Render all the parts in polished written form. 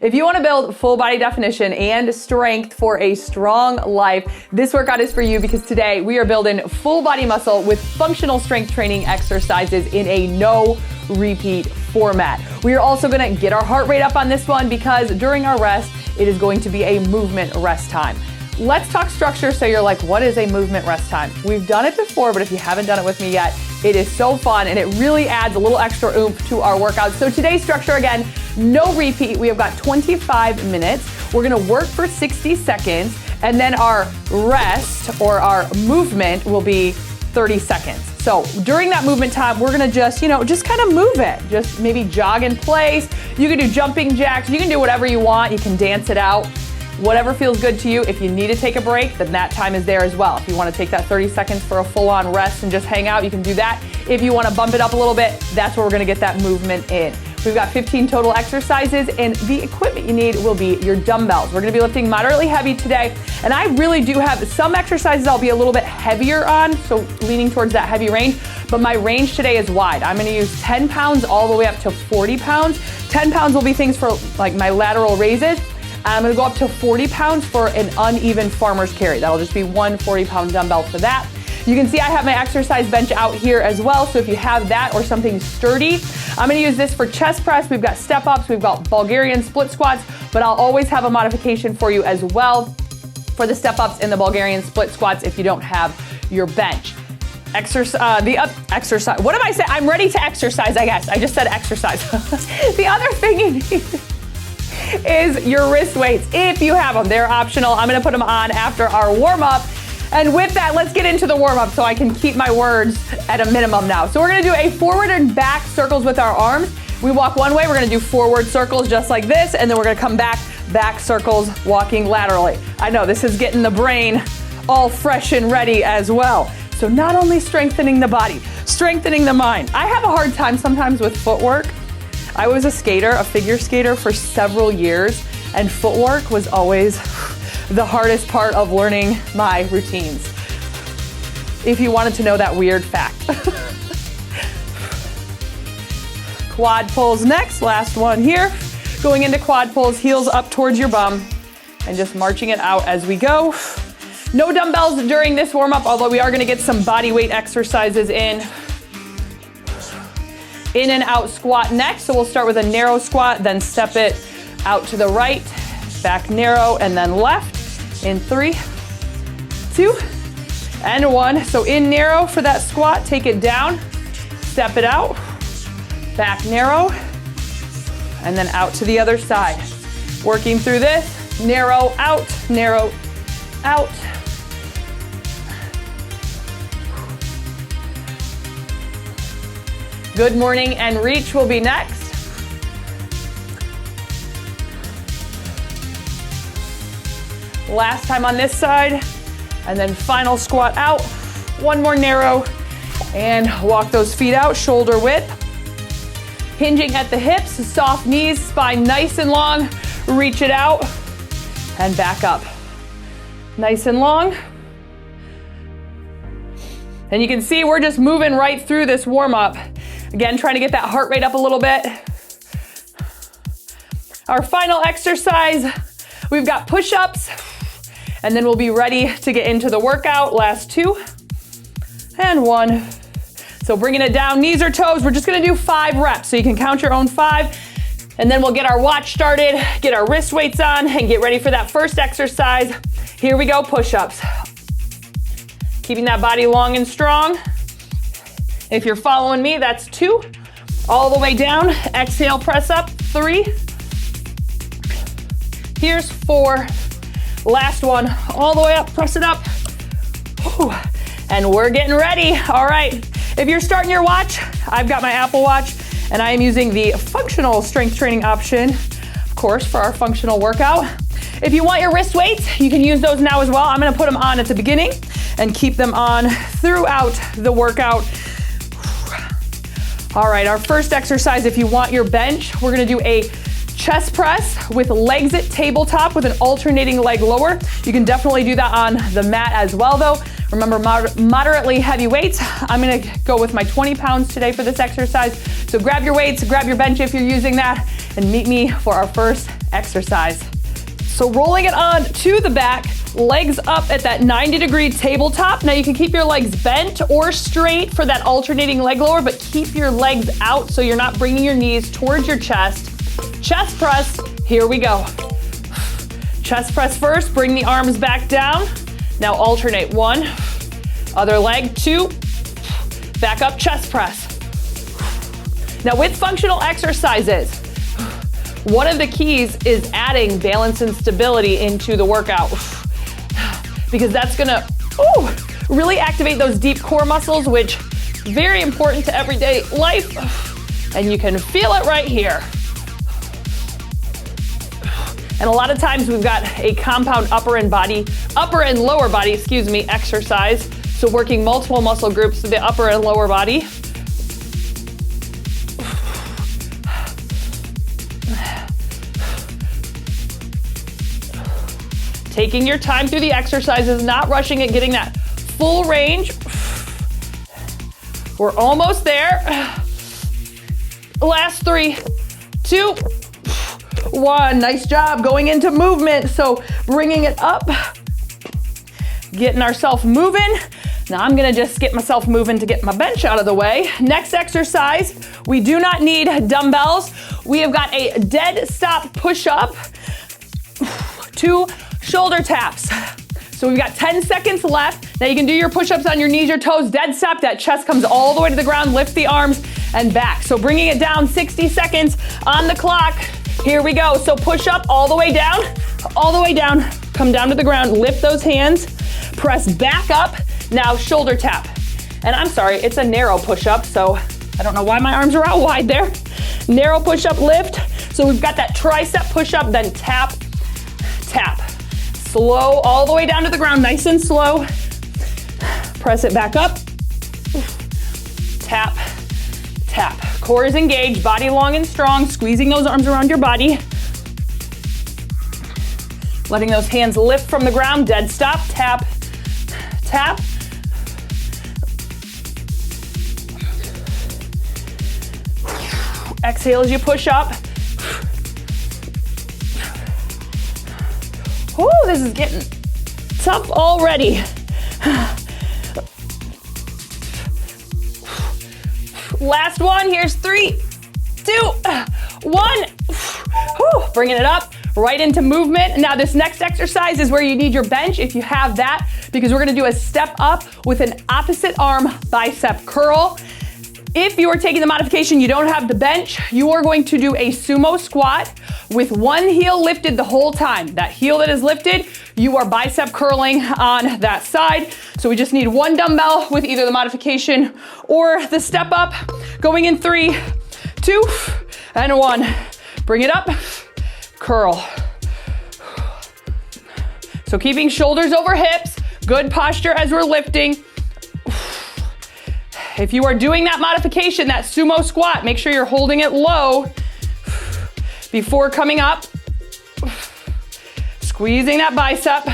If you want to build full body definition and strength for a strong life, this workout is for you because today we are building full body muscle with functional strength training exercises in a no repeat format. We are also going to get our heart rate up on this one because during our rest, it is going to be a movement rest time. Let's talk structure so you're like, what is a movement rest time? We've done it before, but if you haven't done it with me yet, it is so fun and it really adds a little extra oomph to our workout. So today's structure, again, no repeat. We have got 25 minutes. We're gonna work for 60 seconds and then our rest or our movement will be 30 seconds. So during that movement time, we're gonna just kind of move it. Just maybe jog in place. You can do jumping jacks. You can do whatever you want. You can dance it out. Whatever feels good to you. If you need to take a break, then that time is there as well. If you want to take that 30 seconds for a full-on rest and just hang out, you can do that. If you want to bump it up a little bit, that's where we're going to get that movement in. We've got 15 total exercises, and the equipment you need will be your dumbbells. We're going to be lifting moderately heavy today, and I really do have some exercises I'll be a little bit heavier on, so leaning towards that heavy range, but my range today is wide. I'm going to use 10 pounds all the way up to 40 pounds. 10 pounds will be things for like my lateral raises. I'm gonna go up to 40 pounds for an uneven farmer's carry. That'll just be one 40-pound dumbbell for that. You can see I have my exercise bench out here as well, so if you have that or something sturdy, I'm gonna use this for chest press. We've got step-ups, we've got Bulgarian split squats, but I'll always have a modification for you as well for the step-ups and the Bulgarian split squats if you don't have your bench. Exercise. What am I saying? I'm ready to exercise, I guess. I just said exercise. The other thing you need is your wrist weights. If you have them, they're optional. I'm gonna put them on after our warm-up. And with that, let's get into the warm-up so I can keep my words at a minimum now. So we're gonna do a forward and back circles with our arms. We walk one way, we're gonna do forward circles just like this, and then we're gonna come back circles, walking laterally. I know this is getting the brain all fresh and ready as well. So not only strengthening the body, strengthening the mind. I have a hard time sometimes with footwork. I was a skater, a figure skater for several years, and footwork was always the hardest part of learning my routines. If you wanted to know that weird fact. Quad pulls next, last one here. Going into quad pulls, heels up towards your bum, and just marching it out as we go. No dumbbells during this warm-up, although we are gonna get some body weight exercises in and out squat next. So we'll start with a narrow squat, then step it out to the right, back narrow, and then left in 3, 2, and 1. So in narrow for that squat, take it down, step it out, back narrow, and then out to the other side. Working through this, narrow out, narrow out. Good morning and reach will be next. Last time on this side, and then final squat out. One more narrow, and walk those feet out, shoulder width. Hinging at the hips, soft knees, spine nice and long. Reach it out, and back up. Nice and long. And you can see we're just moving right through this warm-up. Again, trying to get that heart rate up a little bit. Our final exercise, we've got push-ups, and then we'll be ready to get into the workout. Last 2, and 1. So bringing it down, knees or toes, we're just gonna do 5 reps, so you can count your own 5, and then we'll get our watch started, get our wrist weights on, and get ready for that first exercise. Here we go, push-ups. Keeping that body long and strong. If you're following me, that's 2. All the way down. Exhale, press up. 3. Here's 4. Last one. All the way up. Press it up. Whew. And we're getting ready. All right. If you're starting your watch, I've got my Apple Watch, and I am using the functional strength training option, of course, for our functional workout. If you want your wrist weights, you can use those now as well. I'm going to put them on at the beginning and keep them on throughout the workout. All right, our first exercise, if you want your bench, we're gonna do a chest press with legs at tabletop with an alternating leg lower. You can definitely do that on the mat as well though. Remember, moderately heavy weights. I'm gonna go with my 20 pounds today for this exercise. So grab your weights, grab your bench if you're using that, and meet me for our first exercise. So rolling it on to the back, legs up at that 90-degree tabletop. Now you can keep your legs bent or straight for that alternating leg lower, but keep your legs out so you're not bringing your knees towards your chest. Chest press, here we go. Chest press first, bring the arms back down. Now alternate, 1, other leg, 2, back up, chest press. Now with functional exercises, one of the keys is adding balance and stability into the workout, because that's gonna really activate those deep core muscles, which is very important to everyday life, and you can feel it right here. And a lot of times we've got a compound upper and lower body, exercise. So working multiple muscle groups to the upper and lower body. Taking your time through the exercises, not rushing it, getting that full range. We're almost there. Last 3, 2, 1. Nice job going into movement. So bringing it up, getting ourselves moving. Now I'm gonna just get myself moving to get my bench out of the way. Next exercise, we do not need dumbbells. We have got a dead stop push-up, 2 shoulder taps. So we've got 10 seconds left. Now you can do your push-ups on your knees, your toes, dead stop. That chest comes all the way to the ground, lift the arms and back. So bringing it down, 60 seconds on the clock. Here we go. So push up all the way down, come down to the ground, lift those hands, press back up. Now shoulder tap. And I'm sorry, it's a narrow push-up, so I don't know why my arms are out wide there. Narrow push-up, lift. So we've got that tricep push-up, then tap, tap. Slow all the way down to the ground, nice and slow. Press it back up. Tap, tap. Core is engaged, body long and strong, squeezing those arms around your body. Letting those hands lift from the ground, dead stop, tap, tap. Exhale as you push up. Woo, this is getting tough already. Last one, here's 3, 2, 1. Woo, bringing it up, right into movement. Now this next exercise is where you need your bench if you have that, because we're gonna do a step up with an opposite arm bicep curl. If you are taking the modification, you don't have the bench, you are going to do a sumo squat with one heel lifted the whole time. That heel that is lifted, you are bicep curling on that side. So we just need 1 dumbbell with either the modification or the step up. Going in 3, 2, and 1. Bring it up, curl. So keeping shoulders over hips, good posture as we're lifting. If you are doing that modification, that sumo squat, make sure you're holding it low before coming up. Squeezing that bicep.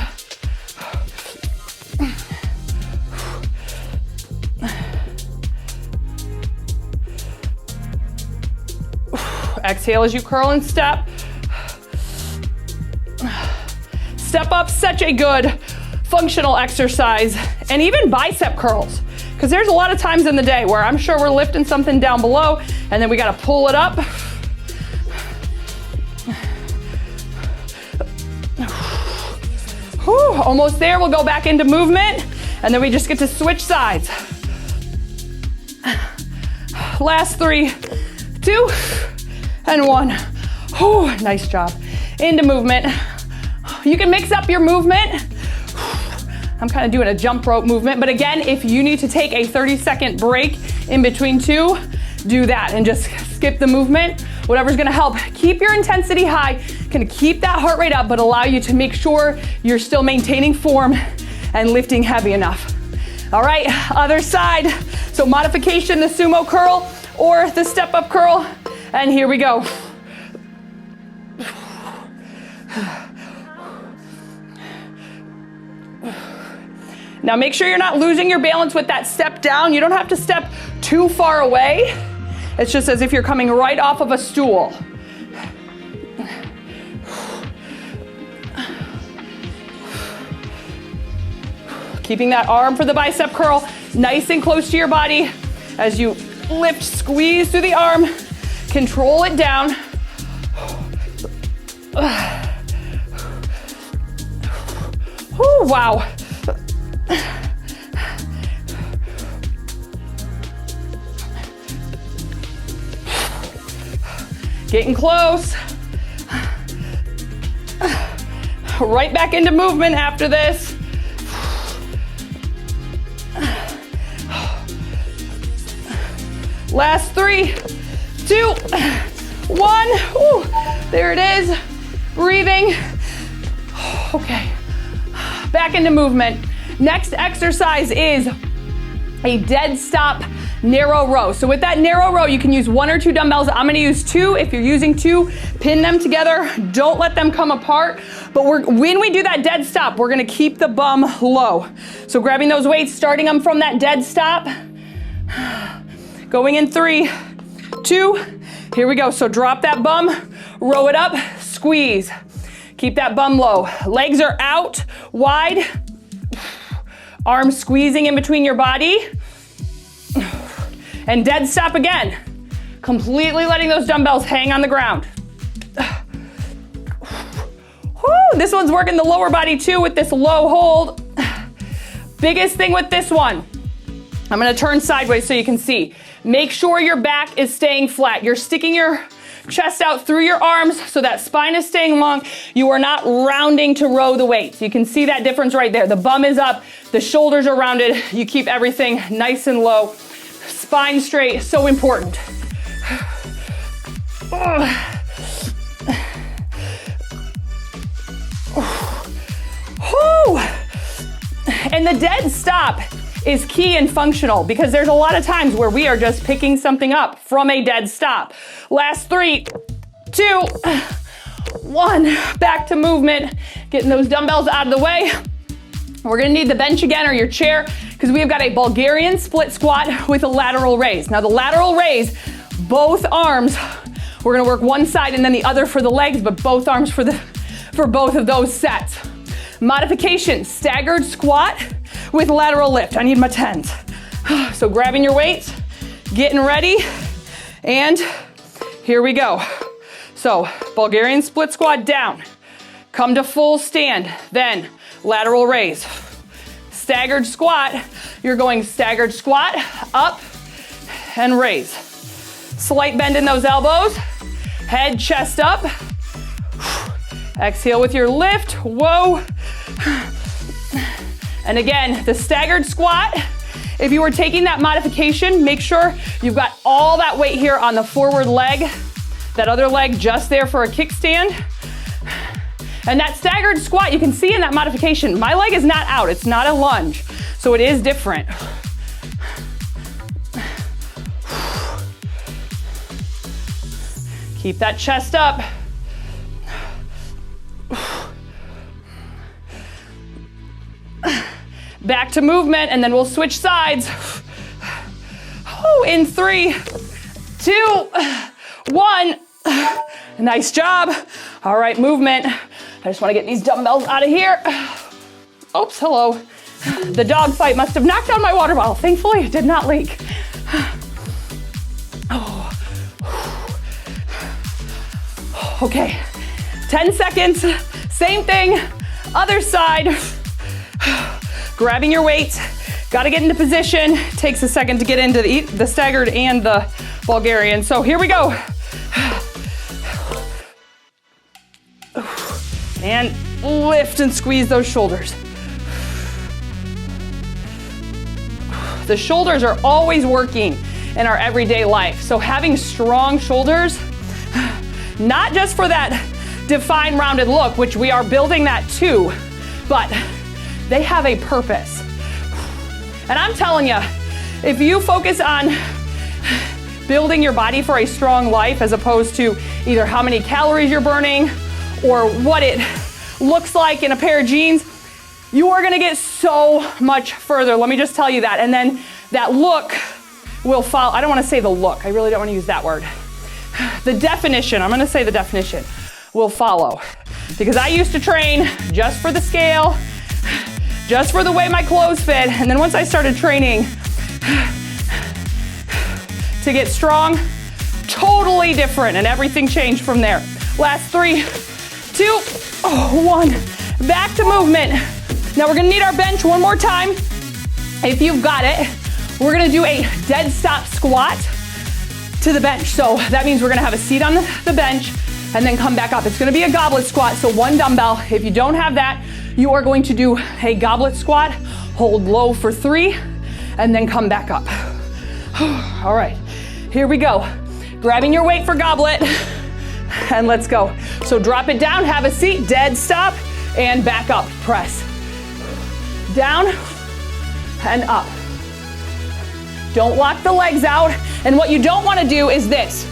Exhale as you curl and step. Step up, such a good functional exercise. And even bicep curls. Because there's a lot of times in the day where I'm sure we're lifting something down below and then we gotta pull it up. Whew, almost there, we'll go back into movement and then we just get to switch sides. Last 3, 2, and 1. Whew, nice job. Into movement. You can mix up your movement. I'm kind of doing a jump rope movement, but again, if you need to take a 30-second break in between 2, do that and just skip the movement. Whatever's gonna help keep your intensity high, can keep that heart rate up, but allow you to make sure you're still maintaining form and lifting heavy enough. All right, other side. So modification, the sumo curl or the step up curl, and here we go. Now make sure you're not losing your balance with that step down. You don't have to step too far away. It's just as if you're coming right off of a stool. Keeping that arm for the bicep curl nice and close to your body. As you lift, squeeze through the arm, control it down. Oh, wow. Getting close. Right back into movement after this. Last 3, 2, 1. Ooh, there it is. Breathing. Okay. Back into movement. Next exercise is a dead stop narrow row. So with that narrow row, you can use 1 or 2 dumbbells. I'm gonna use 2. If you're using 2, pin them together. Don't let them come apart. But when we do that dead stop, we're gonna keep the bum low. So grabbing those weights, starting them from that dead stop. Going in 3, 2, here we go. So drop that bum, row it up, squeeze. Keep that bum low. Legs are out, wide. Arms squeezing in between your body. And dead stop again. Completely letting those dumbbells hang on the ground. Woo, this one's working the lower body too with this low hold. Biggest thing with this one, I'm gonna turn sideways so you can see. Make sure your back is staying flat. You're sticking your chest out through your arms so that spine is staying long. You are not rounding to row the weights. You can see that difference right there. The bum is up, the shoulders are rounded. You keep everything nice and low. Spine straight, so important. And the dead stop is key and functional because there's a lot of times where we are just picking something up from a dead stop. Last 3, 2, 1, back to movement. Getting those dumbbells out of the way. We're gonna need the bench again or your chair because we have got a Bulgarian split squat with a lateral raise. Now the lateral raise, both arms, we're gonna work one side and then the other for the legs, but both arms for both of those sets. Modification, staggered squat with lateral lift. I need my 10s. So grabbing your weights, getting ready, and here we go. So Bulgarian split squat down, come to full stand, then lateral raise. Staggered squat, you're going staggered squat, up, and raise. Slight bend in those elbows, head, chest up. Exhale with your lift, whoa. And again, the staggered squat, if you were taking that modification, make sure you've got all that weight here on the forward leg, that other leg just there for a kickstand. And that staggered squat, you can see in that modification, my leg is not out, it's not a lunge, so it is different. Keep that chest up. Back to movement, and then we'll switch sides. In 3, 2, 1. Nice job. All right, movement. I just want to get these dumbbells out of here. Oops, hello. The dog fight must have knocked down my water bottle. Thankfully, it did not leak. Okay, 10 seconds. Same thing, other side. Grabbing your weights. Got to get into position. Takes a second to get into the staggered and the Bulgarian. So here we go. And lift and squeeze those shoulders. The shoulders are always working in our everyday life. So having strong shoulders, not just for that defined rounded look, which we are building that too, but they have a purpose. And I'm telling you, if you focus on building your body for a strong life as opposed to either how many calories you're burning or what it looks like in a pair of jeans, you are gonna get so much further. Let me just tell you that. And then that look will follow. I don't wanna say the look. I really don't wanna use that word. The definition, I'm gonna say the definition, will follow. Because I used to train just for the scale, just for the way my clothes fit. And then once I started training to get strong, totally different, and everything changed from there. Last 3, 2, 1. Back to movement. Now we're gonna need our bench one more time. If you've got it, we're gonna do a dead stop squat to the bench. So that means we're gonna have a seat on the bench and then come back up. It's gonna be a goblet squat, so 1 dumbbell. If you don't have that, you are going to do a goblet squat, hold low for 3, and then come back up. All right, here we go. Grabbing your weight for goblet, and let's go. So drop it down, have a seat, dead stop, and back up, press. Down and up. Don't lock the legs out, and what you don't wanna do is this.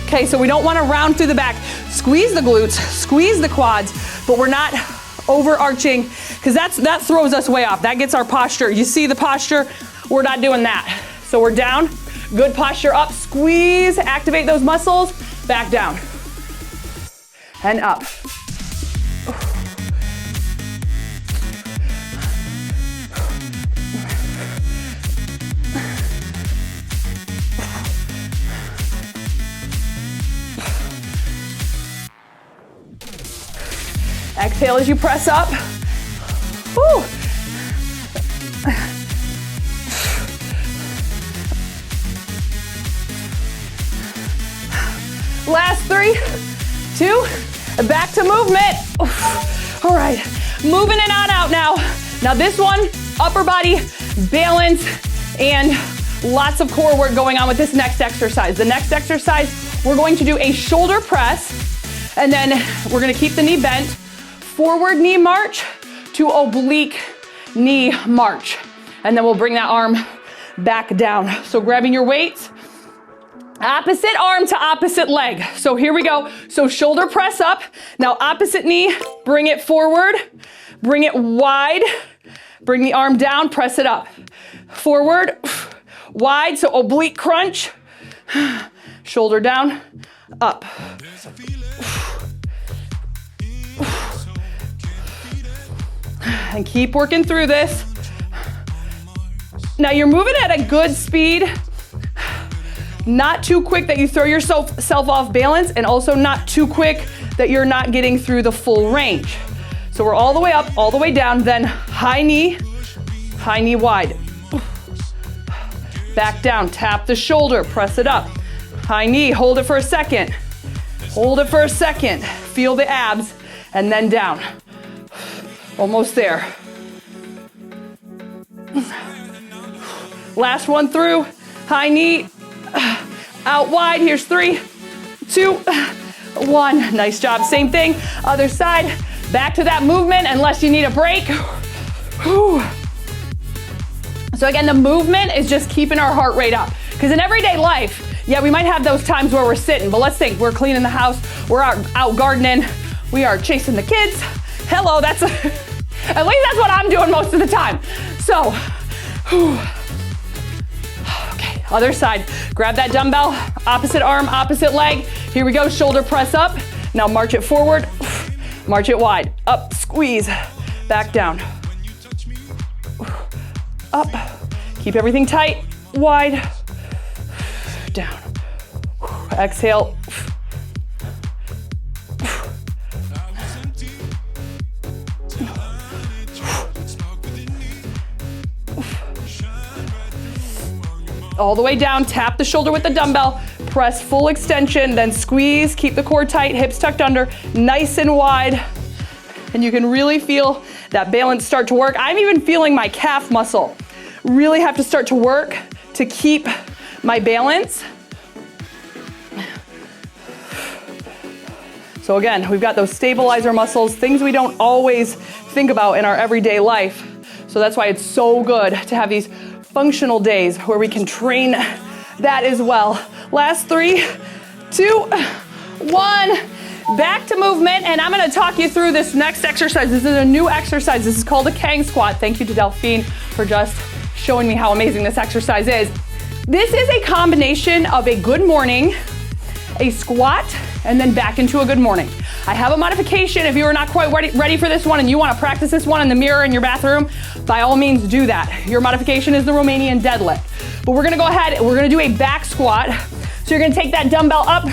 Okay, so we don't wanna round through the back. Squeeze the glutes, squeeze the quads, but we're not overarching, because that throws us way off. That gets our posture. You see the posture? We're not doing that. So we're down, good posture up, squeeze, activate those muscles, back down, and up. Exhale as you press up. Woo. Last 3, 2, back to movement. All right, moving it on out now. Now this one, upper body balance and lots of core work going on with this next exercise. The next exercise, we're going to do a shoulder press, and then we're gonna keep the knee bent, forward knee march to oblique knee march. And then we'll bring that arm back down. So grabbing your weights, opposite arm to opposite leg. So here we go. So shoulder press up. Now opposite knee, bring it forward, bring it wide, bring the arm down, press it up. Forward, wide, so oblique crunch. Shoulder down, up. And keep working through this. Now you're moving at a good speed, not too quick that you throw yourself off balance, and also not too quick that you're not getting through the full range. So we're all the way up, all the way down, then high knee wide. Back down, tap the shoulder, press it up. High knee, hold it for a second. Hold it for a second. Feel the abs, and then down. Almost there. Last one through. High knee, out wide. Here's 3, 2, 1. Nice job. Same thing. Other side. Back to that movement unless you need a break. Whew. So again, the movement is just keeping our heart rate up. Because in everyday life, yeah, we might have those times where we're sitting, but let's think, we're cleaning the house, we're out gardening, we are chasing the kids. Hello, at least that's what I'm doing most of the time. So, okay, other side. Grab that dumbbell, opposite arm, opposite leg. Here we go, shoulder press up. Now march it forward, march it wide. Up, squeeze, back down. Up, keep everything tight, wide, down. Exhale. All the way down, tap the shoulder with the dumbbell, press full extension, then squeeze, keep the core tight, hips tucked under, nice and wide. And you can really feel that balance start to work. I'm even feeling my calf muscle really have to start to work to keep my balance. So again, we've got those stabilizer muscles, things we don't always think about in our everyday life. So that's why it's so good to have these functional days where we can train that as well. Last 3, 2, 1. Back to movement, and I'm gonna talk you through this next exercise. This is a new exercise. This is called a Kang squat. Thank you to Delphine for just showing me how amazing this exercise is. This is a combination of a good morning, a squat, and then back into a good morning. I have a modification. If you are not quite ready for this one and you want to practice this one in the mirror in your bathroom, by all means do that. Your modification is the Romanian deadlift. But we're gonna go ahead and we're gonna do a back squat. So you're gonna take that dumbbell up,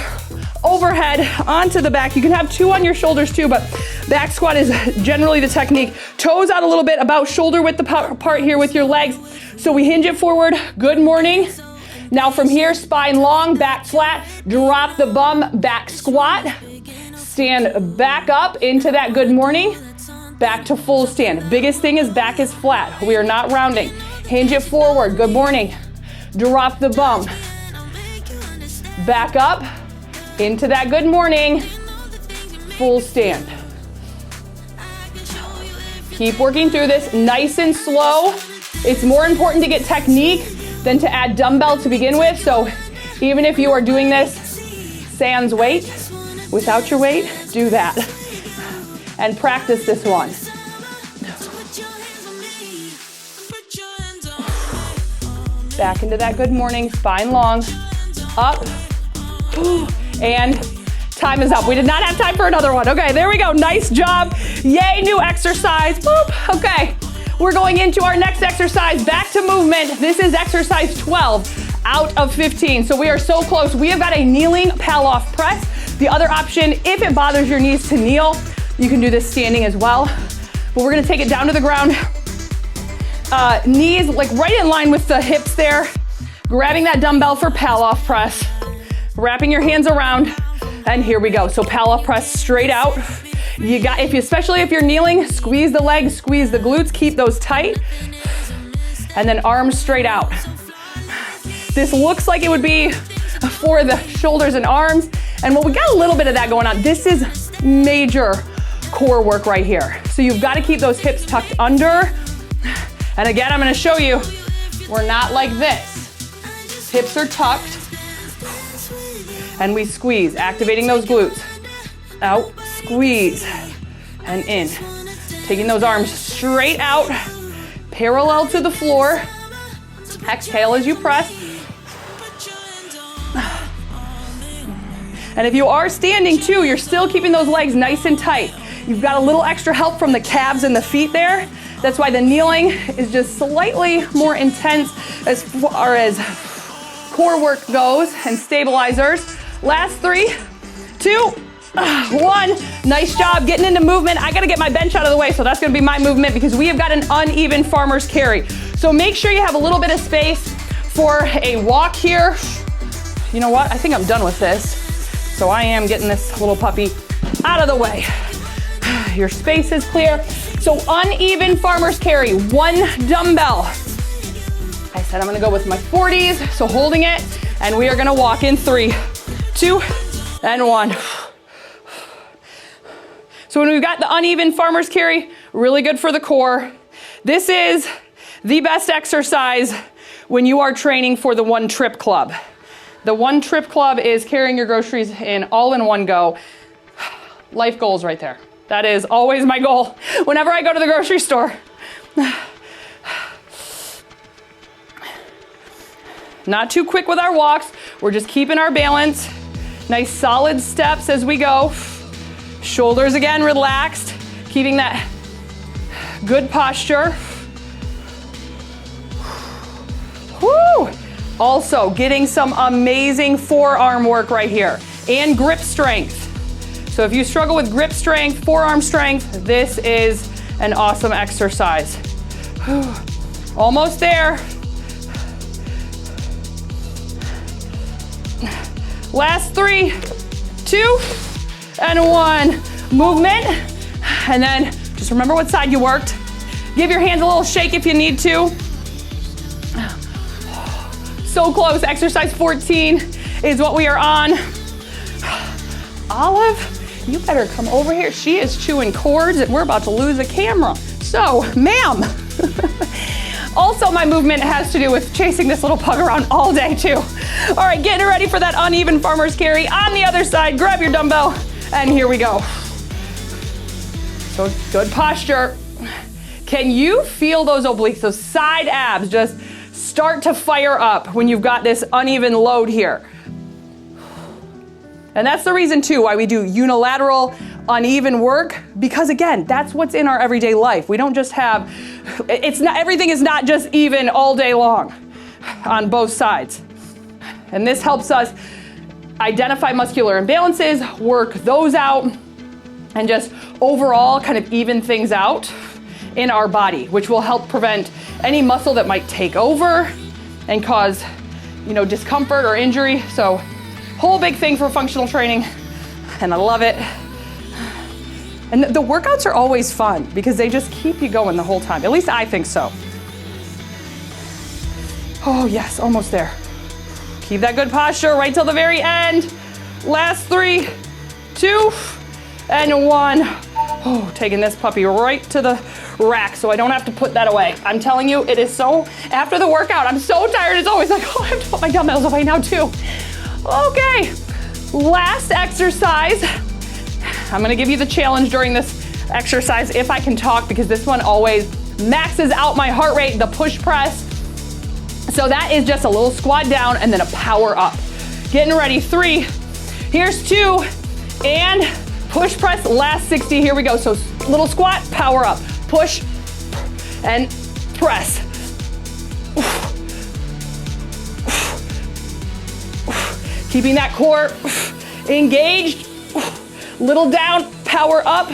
overhead, onto the back. You can have two on your shoulders too, but back squat is generally the technique. Toes out a little bit, about shoulder width apart here with your legs. So we hinge it forward, good morning. Now from here, spine long, back flat, drop the bum, back squat. Stand back up into that good morning, back to full stand. Biggest thing is back is flat. We are not rounding. Hinge it forward, good morning. Drop the bum, back up into that good morning, full stand. Keep working through this nice and slow. It's more important to get technique than to add dumbbell to begin with. So even if you are doing this sans weight, without your weight, do that. And practice this one. Back into that good morning, spine long, up, and time is up. We did not have time for another one. Okay, there we go, nice job. Yay, new exercise, boop. Okay, we're going into our next exercise, back to movement. This is exercise 12 out of 15. So we are so close. We have got a kneeling pal-off press. The other option, if it bothers your knees to kneel, you can do this standing as well. But we're gonna take it down to the ground. Knees like right in line with the hips there. Grabbing that dumbbell for pal-off press. Wrapping your hands around, and here we go. So pal-off press straight out. You got, especially if you're kneeling, squeeze the legs, squeeze the glutes, keep those tight. And then arms straight out. This looks like it would be for the shoulders and arms. And well, we got a little bit of that going on. This is major core work right here. So you've got to keep those hips tucked under. And again, I'm going to show you, we're not like this. Hips are tucked. And we squeeze, activating those glutes. Out, squeeze, and in. Taking those arms straight out, parallel to the floor. Exhale as you press. And if you are standing too, you're still keeping those legs nice and tight. You've got a little extra help from the calves and the feet there. That's why the kneeling is just slightly more intense as far as core work goes and stabilizers. Last 3, 2, 1. Nice job getting into movement. I gotta get my bench out of the way, so that's gonna be my movement because we have got an uneven farmer's carry. So make sure you have a little bit of space for a walk here. You know what? I think I'm done with this. So I am getting this little puppy out of the way. Your space is clear. So uneven farmer's carry, 1 dumbbell. I said I'm gonna go with my 40s, so holding it, and we are gonna walk in 3, 2, and 1. So when we've got the uneven farmer's carry, really good for the core. This is the best exercise when you are training for the 1 trip club. The 1 trip club is carrying your groceries in all in one go. Life goals right there. That is always my goal whenever I go to the grocery store. Not too quick with our walks. We're just keeping our balance. Nice solid steps as we go. Shoulders again relaxed, keeping that good posture. Woo! Also getting some amazing forearm work right here and grip strength. So if you struggle with grip strength, forearm strength, this is an awesome exercise. Almost there. Last 3, 2, and 1. Movement. And then just remember what side you worked. Give your hands a little shake if you need to. So close. Exercise 14 is what we are on. Olive, you better come over here. She is chewing cords and we're about to lose a camera. So, ma'am. Also, my movement has to do with chasing this little pug around all day too. All right, getting ready for that uneven farmer's carry. On the other side, grab your dumbbell, and here we go. So good posture. Can you feel those obliques, those side abs just start to fire up when you've got this uneven load here? And that's the reason too why we do unilateral, uneven work, because again, that's what's in our everyday life. We don't just have, everything is not just even all day long on both sides. And this helps us identify muscular imbalances, work those out, and just overall kind of even things out in our body, which will help prevent any muscle that might take over and cause, discomfort or injury. So whole big thing for functional training, and I love it. And the workouts are always fun because they just keep you going the whole time. At least I think so. Oh yes, almost there. Keep that good posture right till the very end. Last 3, 2, and 1. Oh, taking this puppy right to the rack so I don't have to put that away. I'm telling you, it is so, after the workout, I'm so tired. It's always like, oh, I have to put my dumbbells away now too. Okay, last exercise. I'm gonna give you the challenge during this exercise if I can talk, because this one always maxes out my heart rate, the push press. So that is just a little squat down and then a power up. Getting ready, 3, here's 2, and push press, last 60, here we go. So little squat, power up, push, and press. Keeping that core engaged, little down, power up.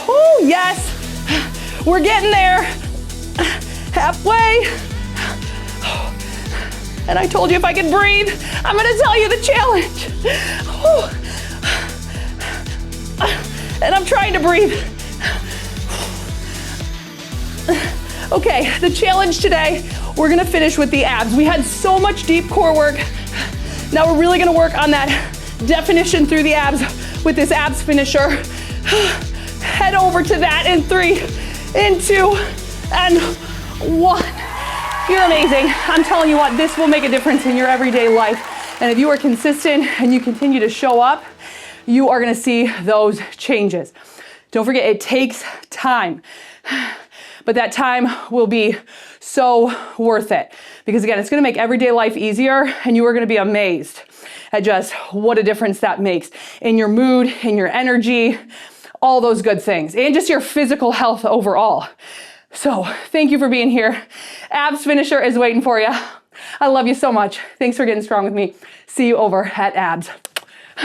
Oh, yes, we're getting there, halfway. And I told you if I could breathe, I'm gonna tell you the challenge. And I'm trying to breathe. Okay, the challenge today, we're gonna finish with the abs. We had so much deep core work. Now we're really gonna work on that definition through the abs with this abs finisher. Head over to that in 3, in 2, and 1. You're amazing. I'm telling you what, this will make a difference in your everyday life. And if you are consistent and you continue to show up, you are gonna see those changes. Don't forget, it takes time, but that time will be so worth it. Because again, it's gonna make everyday life easier, and you are gonna be amazed at just what a difference that makes in your mood, in your energy, all those good things, and just your physical health overall. So thank you for being here. Abs finisher is waiting for you. I love you so much. Thanks for getting strong with me. See you over at abs.